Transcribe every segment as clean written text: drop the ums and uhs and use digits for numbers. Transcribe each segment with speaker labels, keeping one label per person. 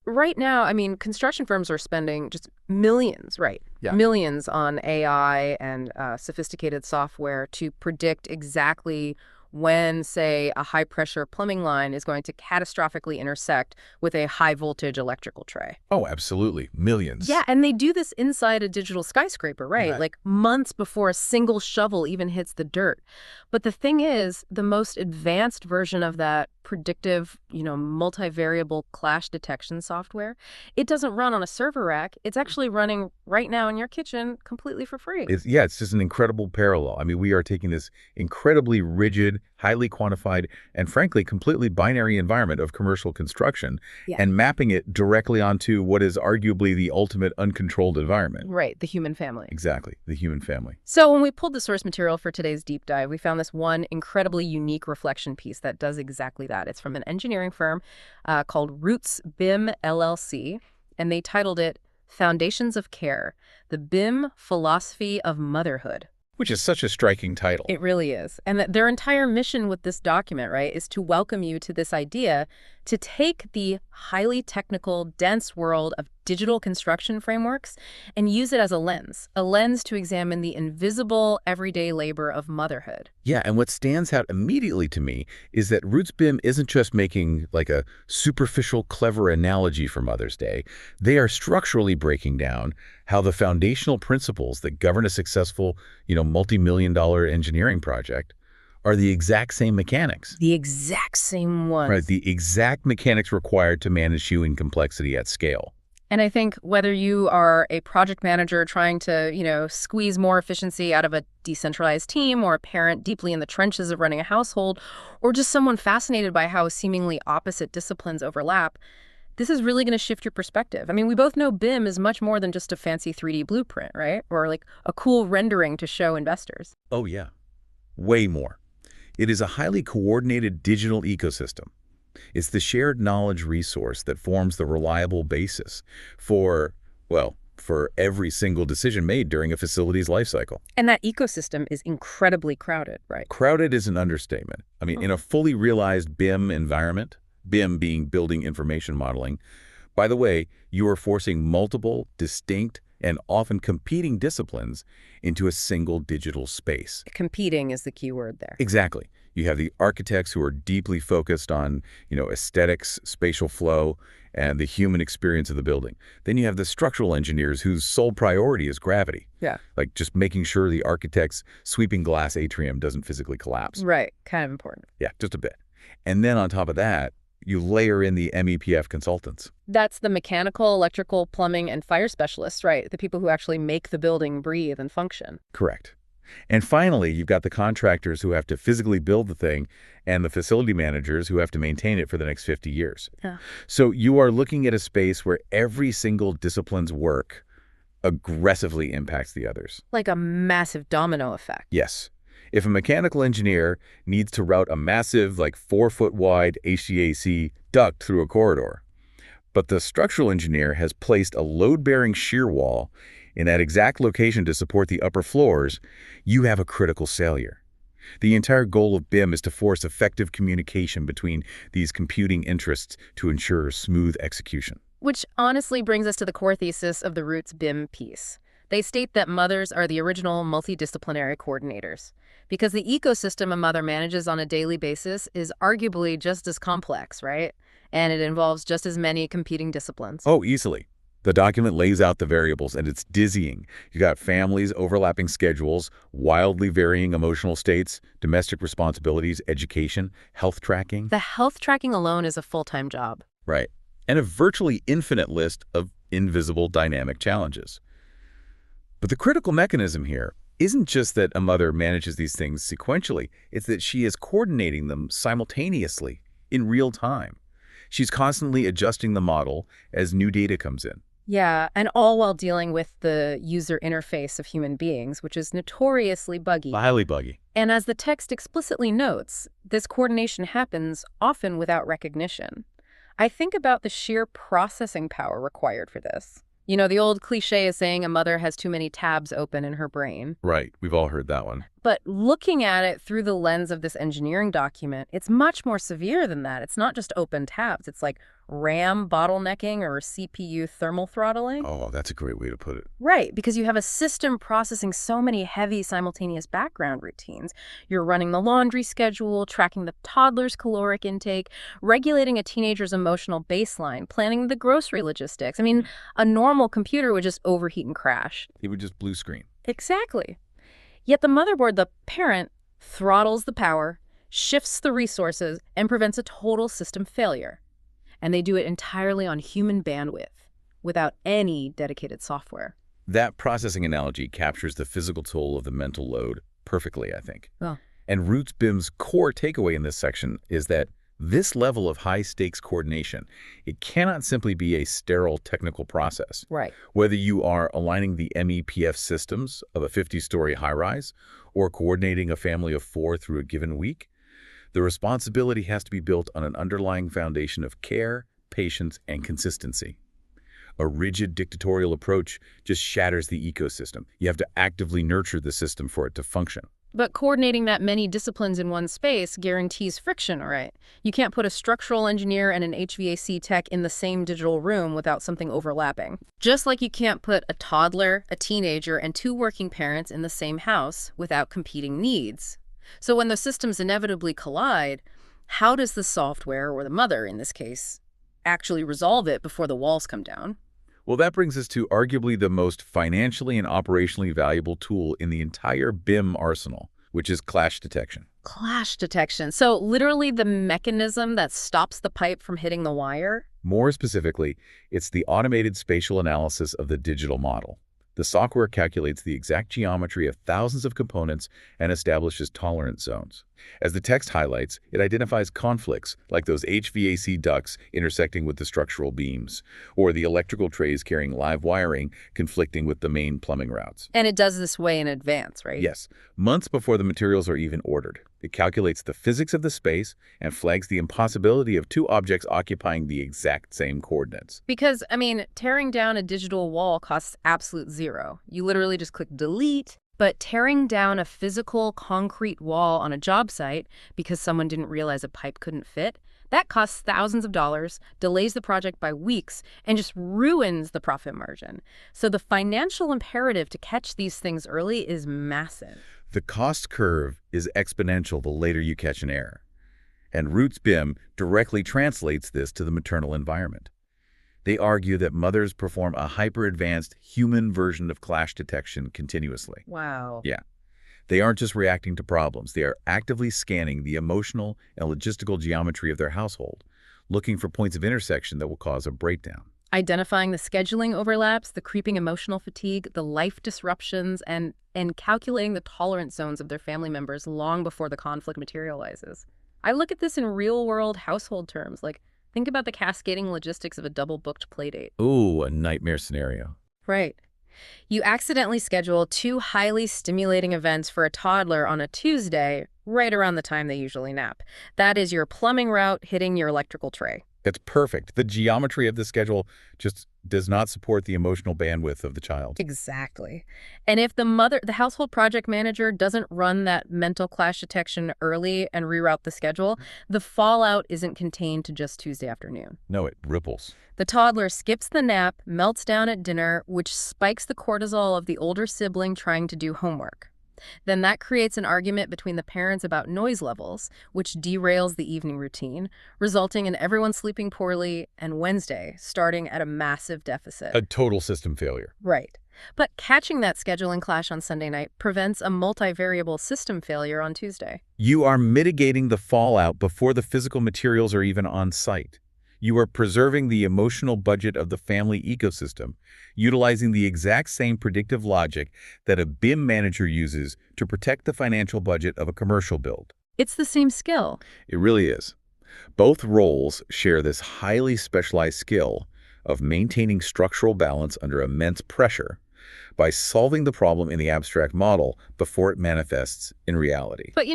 Speaker 1: right now, I mean, construction firms are spending just millions, right?
Speaker 2: Yeah.
Speaker 1: Millions on AI and sophisticated software to predict exactly when, say, a high-pressure plumbing line is going to catastrophically intersect with a high-voltage electrical tray.
Speaker 2: Oh, absolutely. Millions.
Speaker 1: Yeah, and they do this inside a digital skyscraper, right?
Speaker 2: Right.
Speaker 1: Like months before a single shovel even hits the dirt. But the thing is, the most advanced version of that predictive, multivariable clash detection software, it doesn't run on a server rack. It's actually running right now in your kitchen completely for free.
Speaker 2: It's just an incredible parallel. I mean, we are taking this incredibly rigid, highly quantified, and frankly, completely binary environment of commercial construction
Speaker 1: Yeah.
Speaker 2: and mapping it directly onto what is arguably the ultimate uncontrolled environment.
Speaker 1: Right, the human family.
Speaker 2: Exactly, the human family.
Speaker 1: So when we pulled the source material for today's deep dive, we found this one incredibly unique reflection piece that does exactly that. It's from an engineering firm called Roots BIM LLC, and they titled it Foundations of Care, the BIM Philosophy of Motherhood.
Speaker 2: Which is such a striking title.
Speaker 1: It really is. And their entire mission with this document, right, is to welcome you to this idea to take the highly technical, dense world of digital construction frameworks and use it as a lens to examine the invisible, everyday labor of motherhood.
Speaker 2: Yeah, and what stands out immediately to me is that Roots BIM isn't just making like a superficial, clever analogy for Mother's Day. They are structurally breaking down how the foundational principles that govern a successful, multi-million-dollar engineering project are the exact same mechanics.
Speaker 1: The exact same ones.
Speaker 2: Right, the exact mechanics required to manage human complexity at scale.
Speaker 1: And I think whether you are a project manager trying to, squeeze more efficiency out of a decentralized team, or a parent deeply in the trenches of running a household, or just someone fascinated by how seemingly opposite disciplines overlap, this is really going to shift your perspective. I mean, we both know BIM is much more than just a fancy 3D blueprint, right? Or like a cool rendering to show investors.
Speaker 2: Oh, yeah. Way more. It is a highly coordinated digital ecosystem. It's the shared knowledge resource that forms the reliable basis for every single decision made during a facility's lifecycle.
Speaker 1: And that ecosystem is incredibly crowded, right?
Speaker 2: Crowded is an understatement. I mean, in a fully realized BIM environment, BIM being building information modeling, by the way, you are forcing multiple, distinct, and often competing disciplines into a single digital space.
Speaker 1: Competing is the key word there.
Speaker 2: Exactly. You have the architects who are deeply focused on, aesthetics, spatial flow, and the human experience of the building. Then you have the structural engineers whose sole priority is gravity.
Speaker 1: Yeah.
Speaker 2: Like just making sure the architect's sweeping glass atrium doesn't physically collapse.
Speaker 1: Right. Kind of important.
Speaker 2: Yeah, just a bit. And then on top of that, you layer in the MEPF consultants.
Speaker 1: That's the mechanical, electrical, plumbing, and fire specialists, right? The people who actually make the building breathe and function.
Speaker 2: Correct. And finally, you've got the contractors who have to physically build the thing and the facility managers who have to maintain it for the next 50 years.
Speaker 1: Yeah.
Speaker 2: So you are looking at a space where every single discipline's work aggressively impacts the others.
Speaker 1: Like a massive domino effect.
Speaker 2: Yes. If a mechanical engineer needs to route a massive, 4-foot wide HVAC duct through a corridor, but the structural engineer has placed a load-bearing shear wall in that exact location to support the upper floors, you have a critical failure. The entire goal of BIM is to force effective communication between these competing interests to ensure smooth execution.
Speaker 1: Which honestly brings us to the core thesis of the Roots BIM piece. They state that mothers are the original multidisciplinary coordinators, because the ecosystem a mother manages on a daily basis is arguably just as complex, right? And it involves just as many competing disciplines.
Speaker 2: Oh, easily. The document lays out the variables, and it's dizzying. You got families, overlapping schedules, wildly varying emotional states, domestic responsibilities, education, health tracking.
Speaker 1: The health tracking alone is a full-time job.
Speaker 2: Right. And a virtually infinite list of invisible dynamic challenges. But the critical mechanism here isn't just that a mother manages these things sequentially. It's that she is coordinating them simultaneously, in real time. She's constantly adjusting the model as new data comes in.
Speaker 1: Yeah, and all while dealing with the user interface of human beings, which is notoriously buggy.
Speaker 2: Highly buggy.
Speaker 1: And as the text explicitly notes, this coordination happens often without recognition. I think about the sheer processing power required for this. The old cliche is saying a mother has too many tabs open in her brain.
Speaker 2: Right. We've all heard that one.
Speaker 1: But looking at it through the lens of this engineering document, it's much more severe than that. It's not just open tabs. It's like RAM bottlenecking or CPU thermal throttling.
Speaker 2: Oh, that's a great way to put it.
Speaker 1: Right, because you have a system processing so many heavy simultaneous background routines. You're running the laundry schedule, tracking the toddler's caloric intake, regulating a teenager's emotional baseline, planning the grocery logistics. I mean, a normal computer would just overheat and crash.
Speaker 2: It would just blue screen.
Speaker 1: Exactly. Yet the motherboard, the parent, throttles the power, shifts the resources, and prevents a total system failure. And they do it entirely on human bandwidth, without any dedicated software.
Speaker 2: That processing analogy captures the physical toll of the mental load perfectly, I think.
Speaker 1: Well,
Speaker 2: And Roots BIM's core takeaway in this section is that this level of high-stakes coordination, it cannot simply be a sterile technical process.
Speaker 1: right.
Speaker 2: Whether you are aligning the MEPF systems of a 50-story high-rise or coordinating a family of 4 through a given week, the responsibility has to be built on an underlying foundation of care, patience, and consistency. A rigid dictatorial approach just shatters the ecosystem. You have to actively nurture the system for it to function.
Speaker 1: But coordinating that many disciplines in one space guarantees friction, all right? You can't put a structural engineer and an HVAC tech in the same digital room without something overlapping. Just like you can't put a toddler, a teenager, and 2 working parents in the same house without competing needs. So when the systems inevitably collide, how does the software, or the mother in this case, actually resolve it before the walls come down?
Speaker 2: Well, that brings us to arguably the most financially and operationally valuable tool in the entire BIM arsenal, which is clash detection.
Speaker 1: Clash detection. So literally the mechanism that stops the pipe from hitting the wire?
Speaker 2: More specifically, it's the automated spatial analysis of the digital model. The software calculates the exact geometry of thousands of components and establishes tolerance zones. As the text highlights, it identifies conflicts, like those HVAC ducts intersecting with the structural beams, or the electrical trays carrying live wiring conflicting with the main plumbing routes.
Speaker 1: And it does this way in advance, right?
Speaker 2: Yes, months before the materials are even ordered. It calculates the physics of the space and flags the impossibility of 2 objects occupying the exact same coordinates.
Speaker 1: Because, I mean, tearing down a digital wall costs absolute zero. You literally just click delete. But tearing down a physical concrete wall on a job site because someone didn't realize a pipe couldn't fit, that costs thousands of dollars, delays the project by weeks, and just ruins the profit margin. So the financial imperative to catch these things early is massive.
Speaker 2: The cost curve is exponential the later you catch an error. And Roots BIM directly translates this to the maternal environment. They argue that mothers perform a hyper-advanced human version of clash detection continuously.
Speaker 1: Wow.
Speaker 2: Yeah. They aren't just reacting to problems. They are actively scanning the emotional and logistical geometry of their household, looking for points of intersection that will cause a breakdown.
Speaker 1: Identifying the scheduling overlaps, the creeping emotional fatigue, the life disruptions, and calculating the tolerance zones of their family members long before the conflict materializes. I look at this in real-world household terms, like think about the cascading logistics of a double-booked playdate.
Speaker 2: Ooh, a nightmare scenario.
Speaker 1: Right. You accidentally schedule 2 highly stimulating events for a toddler on a Tuesday, right around the time they usually nap. That is your plumbing route hitting your electrical tray.
Speaker 2: It's perfect. The geometry of the schedule just does not support the emotional bandwidth of the child.
Speaker 1: Exactly. And if the household project manager doesn't run that mental clash detection early and reroute the schedule, the fallout isn't contained to just Tuesday afternoon.
Speaker 2: No, it ripples.
Speaker 1: The toddler skips the nap, melts down at dinner, which spikes the cortisol of the older sibling trying to do homework. Then that creates an argument between the parents about noise levels, which derails the evening routine, resulting in everyone sleeping poorly and Wednesday starting at a massive deficit.
Speaker 2: A total system failure.
Speaker 1: Right. But catching that scheduling clash on Sunday night prevents a multivariable system failure on Tuesday.
Speaker 2: You are mitigating the fallout before the physical materials are even on site. You are preserving the emotional budget of the family ecosystem, utilizing the exact same predictive logic that a BIM manager uses to protect the financial budget of a commercial build.
Speaker 1: It's the same skill.
Speaker 2: It really is. Both roles share this highly specialized skill of maintaining structural balance under immense pressure by solving the problem in the abstract model before it manifests in reality.
Speaker 1: But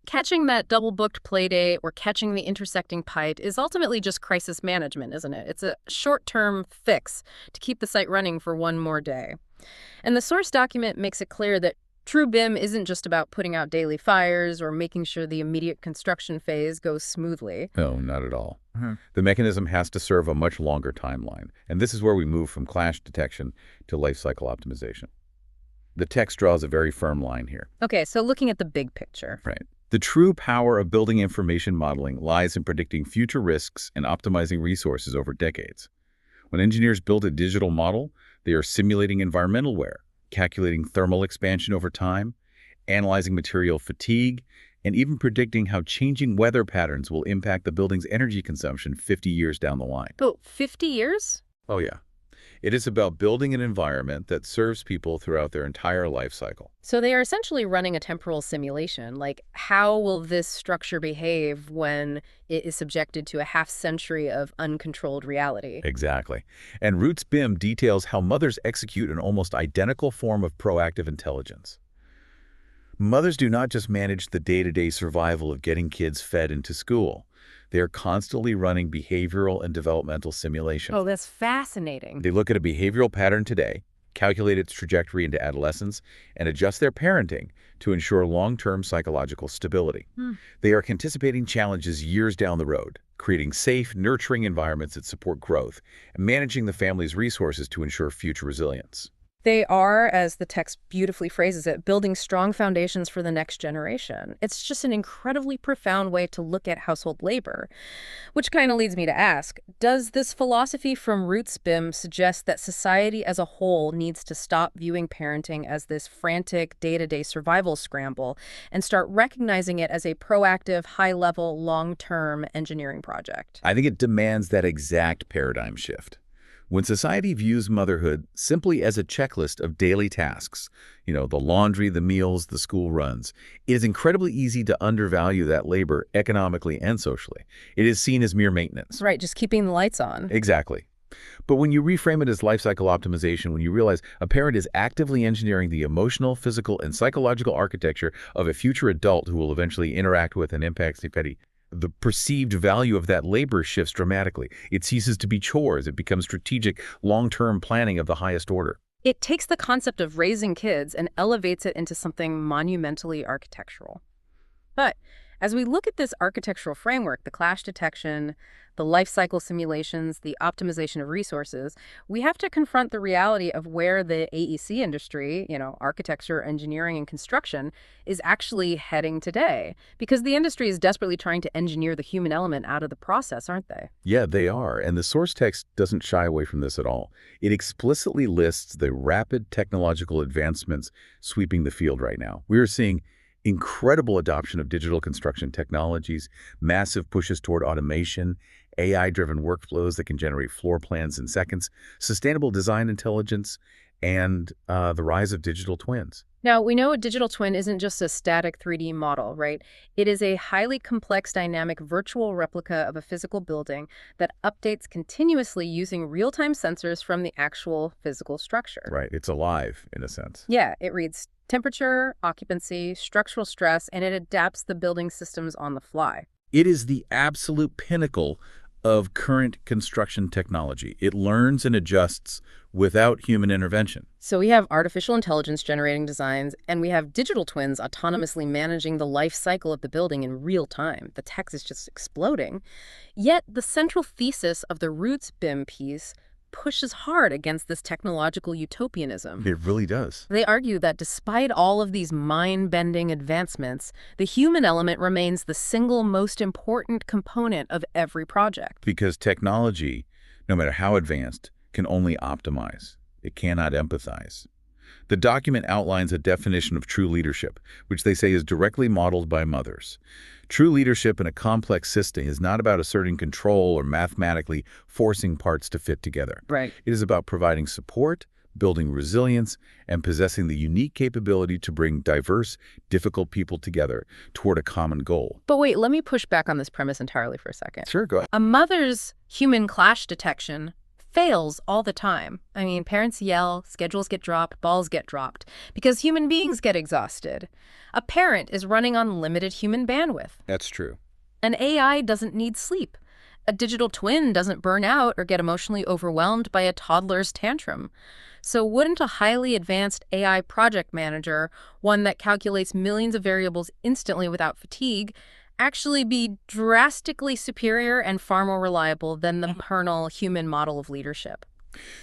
Speaker 1: catching that double-booked playdate or catching the intersecting pipe is ultimately just crisis management, isn't it? It's a short-term fix to keep the site running for one more day. And the source document makes it clear that True BIM isn't just about putting out daily fires or making sure the immediate construction phase goes smoothly.
Speaker 2: No, not at all. The mechanism has to serve a much longer timeline, and this is where we move from clash detection to life cycle optimization. The text draws a very firm line here.
Speaker 1: Okay, so looking at the big picture.
Speaker 2: Right. The true power of building information modeling lies in predicting future risks and optimizing resources over decades. When engineers build a digital model, they are simulating environmental wear, calculating thermal expansion over time, analyzing material fatigue, and even predicting how changing weather patterns will impact the building's energy consumption 50 years down the line.
Speaker 1: But 50 years?
Speaker 2: Oh yeah. It is about building an environment that serves people throughout their entire life cycle.
Speaker 1: So they are essentially running a temporal simulation. Like, how will this structure behave when it is subjected to a half-century of uncontrolled reality?
Speaker 2: Exactly. And Roots BIM details how mothers execute an almost identical form of proactive intelligence. Mothers do not just manage the day-to-day survival of getting kids fed into school. They are constantly running behavioral and developmental simulations.
Speaker 1: Oh, that's fascinating.
Speaker 2: They look at a behavioral pattern today, calculate its trajectory into adolescence, and adjust their parenting to ensure long-term psychological stability. They are anticipating challenges years down the road, creating safe, nurturing environments that support growth, and managing the family's resources to ensure future resilience.
Speaker 1: They are, as the text beautifully phrases it, building strong foundations for the next generation. It's just an incredibly profound way to look at household labor, which kind of leads me to ask, does this philosophy from Roots BIM suggest that society as a whole needs to stop viewing parenting as this frantic day-to-day survival scramble and start recognizing it as a proactive, high-level, long-term engineering project?
Speaker 2: I think it demands that exact paradigm shift. When society views motherhood simply as a checklist of daily tasks, the laundry, the meals, the school runs, it is incredibly easy to undervalue that labor economically and socially. It is seen as mere maintenance.
Speaker 1: Right, just keeping the lights on.
Speaker 2: Exactly. But when you reframe it as life cycle optimization, when you realize a parent is actively engineering the emotional, physical, and psychological architecture of a future adult who will eventually interact with and impact society, the perceived value of that labor shifts dramatically. It ceases to be chores. It becomes strategic, long-term planning of the highest order.
Speaker 1: It takes the concept of raising kids and elevates it into something monumentally architectural. But as we look at this architectural framework, the clash detection, the life cycle simulations, the optimization of resources, we have to confront the reality of where the AEC industry, architecture, engineering, and construction, is actually heading today. Because the industry is desperately trying to engineer the human element out of the process, aren't they?
Speaker 2: Yeah, they are. And the source text doesn't shy away from this at all. It explicitly lists the rapid technological advancements sweeping the field right now. We are seeing incredible adoption of digital construction technologies, massive pushes toward automation, AI-driven workflows that can generate floor plans in seconds, sustainable design intelligence, and the rise of digital twins.
Speaker 1: Now, we know a digital twin isn't just a static 3D model, right? It is a highly complex, dynamic virtual replica of a physical building that updates continuously using real-time sensors from the actual physical structure.
Speaker 2: Right. It's alive, in a sense.
Speaker 1: Yeah, it reads temperature, occupancy, structural stress, and it adapts the building systems on the fly.
Speaker 2: It is the absolute pinnacle of current construction technology. It learns and adjusts without human intervention.
Speaker 1: So we have artificial intelligence generating designs, and we have digital twins autonomously managing the life cycle of the building in real time. The tech is just exploding. Yet the central thesis of the Roots BIM piece pushes hard against this technological utopianism.
Speaker 2: It really does.
Speaker 1: They argue that despite all of these mind-bending advancements, the human element remains the single most important component of every project.
Speaker 2: Because technology, no matter how advanced, can only optimize. It cannot empathize. The document outlines a definition of true leadership, which they say is directly modeled by mothers. True leadership in a complex system is not about asserting control or mathematically forcing parts to fit together.
Speaker 1: Right.
Speaker 2: It is about providing support, building resilience, and possessing the unique capability to bring diverse, difficult people together toward a common goal.
Speaker 1: But wait, let me push back on this premise entirely for a second.
Speaker 2: Sure, go ahead.
Speaker 1: A mother's human clash detection fails all the time. I mean, parents yell, schedules get dropped, balls get dropped, because human beings get exhausted. A parent is running on limited human bandwidth.
Speaker 2: That's true.
Speaker 1: An AI doesn't need sleep. A digital twin doesn't burn out or get emotionally overwhelmed by a toddler's tantrum. So wouldn't a highly advanced AI project manager, one that calculates millions of variables instantly without fatigue, actually be drastically superior and far more reliable than the maternal human model of leadership?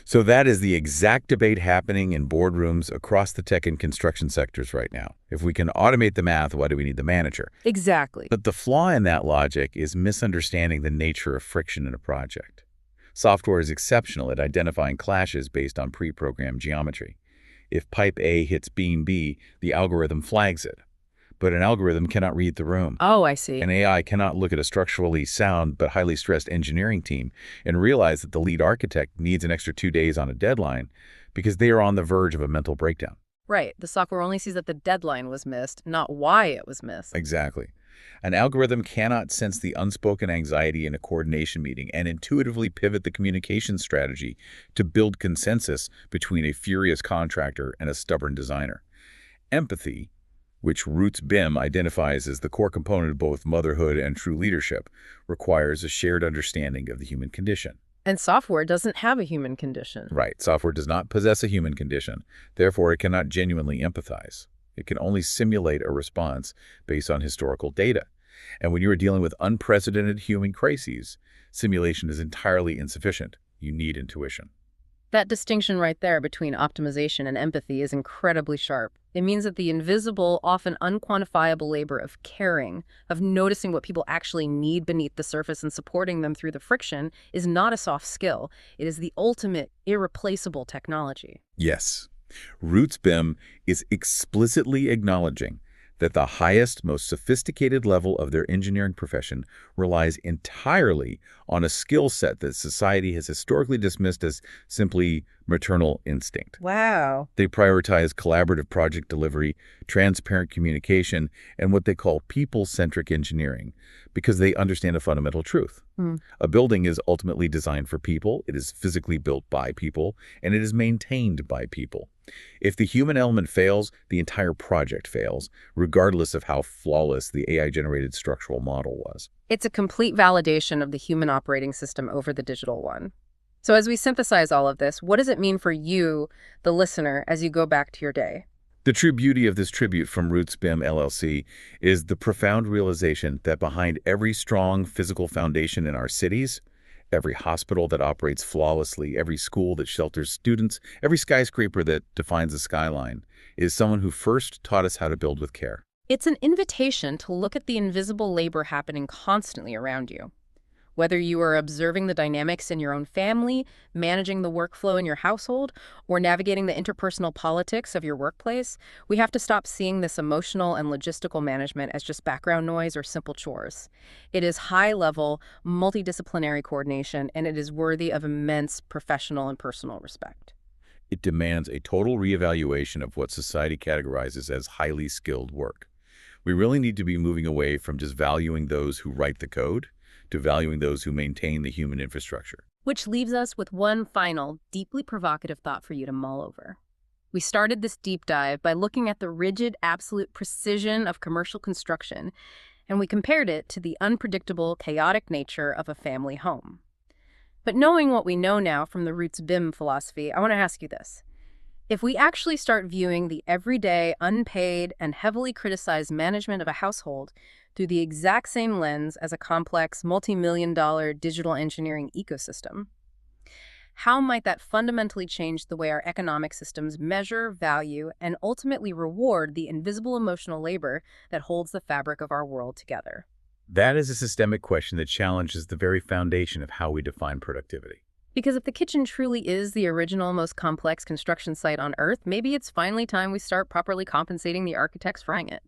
Speaker 2: So that is the exact debate happening in boardrooms across the tech and construction sectors right now. If we can automate the math, why do we need the manager?
Speaker 1: Exactly.
Speaker 2: But the flaw in that logic is misunderstanding the nature of friction in a project. Software is exceptional at identifying clashes based on pre-programmed geometry. If pipe A hits beam B, the algorithm flags it. But an algorithm cannot read the room.
Speaker 1: Oh, I see.
Speaker 2: An AI cannot look at a structurally sound but highly stressed engineering team and realize that the lead architect needs an extra 2 days on a deadline because they are on the verge of a mental breakdown.
Speaker 1: Right. The software only sees that the deadline was missed, not why it was missed.
Speaker 2: Exactly. An algorithm cannot sense the unspoken anxiety in a coordination meeting and intuitively pivot the communication strategy to build consensus between a furious contractor and a stubborn designer. Empathy, which Roots BIM identifies as the core component of both motherhood and true leadership, requires a shared understanding of the human condition.
Speaker 1: And software doesn't have a human condition.
Speaker 2: Right, software does not possess a human condition, therefore it cannot genuinely empathize. It can only simulate a response based on historical data. And when you are dealing with unprecedented human crises, simulation is entirely insufficient. You need intuition.
Speaker 1: That distinction right there between optimization and empathy is incredibly sharp. It means that the invisible, often unquantifiable labor of caring, of noticing what people actually need beneath the surface and supporting them through the friction, is not a soft skill. It is the ultimate, irreplaceable technology.
Speaker 2: Yes, Roots BIM is explicitly acknowledging that the highest, most sophisticated level of their engineering profession relies entirely on a skill set that society has historically dismissed as simply maternal instinct.
Speaker 1: Wow.
Speaker 2: They prioritize collaborative project delivery, transparent communication, and what they call people-centric engineering because they understand a fundamental truth. A building is ultimately designed for people, it is physically built by people, and it is maintained by people. If the human element fails, the entire project fails, regardless of how flawless the AI-generated structural model was.
Speaker 1: It's a complete validation of the human operating system over the digital one. So as we synthesize all of this, what does it mean for you, the listener, as you go back to your day?
Speaker 2: The true beauty of this tribute from Roots BIM LLC is the profound realization that behind every strong physical foundation in our cities, every hospital that operates flawlessly, every school that shelters students, every skyscraper that defines the skyline, is someone who first taught us how to build with care.
Speaker 1: It's an invitation to look at the invisible labor happening constantly around you. Whether you are observing the dynamics in your own family, managing the workflow in your household, or navigating the interpersonal politics of your workplace, we have to stop seeing this emotional and logistical management as just background noise or simple chores. It is high-level, multidisciplinary coordination, and it is worthy of immense professional and personal respect.
Speaker 2: It demands a total reevaluation of what society categorizes as highly skilled work. We really need to be moving away from just valuing those who write the code to valuing those who maintain the human infrastructure.
Speaker 1: Which leaves us with one final, deeply provocative thought for you to mull over. We started this deep dive by looking at the rigid, absolute precision of commercial construction, and we compared it to the unpredictable, chaotic nature of a family home. But knowing what we know now from the Roots BIM philosophy, I want to ask you this. If we actually start viewing the everyday, unpaid, and heavily criticized management of a household through the exact same lens as a complex, multi-million-dollar digital engineering ecosystem, how might that fundamentally change the way our economic systems measure, value, and ultimately reward the invisible emotional labor that holds the fabric of our world together?
Speaker 2: That is a systemic question that challenges the very foundation of how we define productivity.
Speaker 1: Because if the kitchen truly is the original, most complex construction site on Earth, maybe it's finally time we start properly compensating the architects frying it.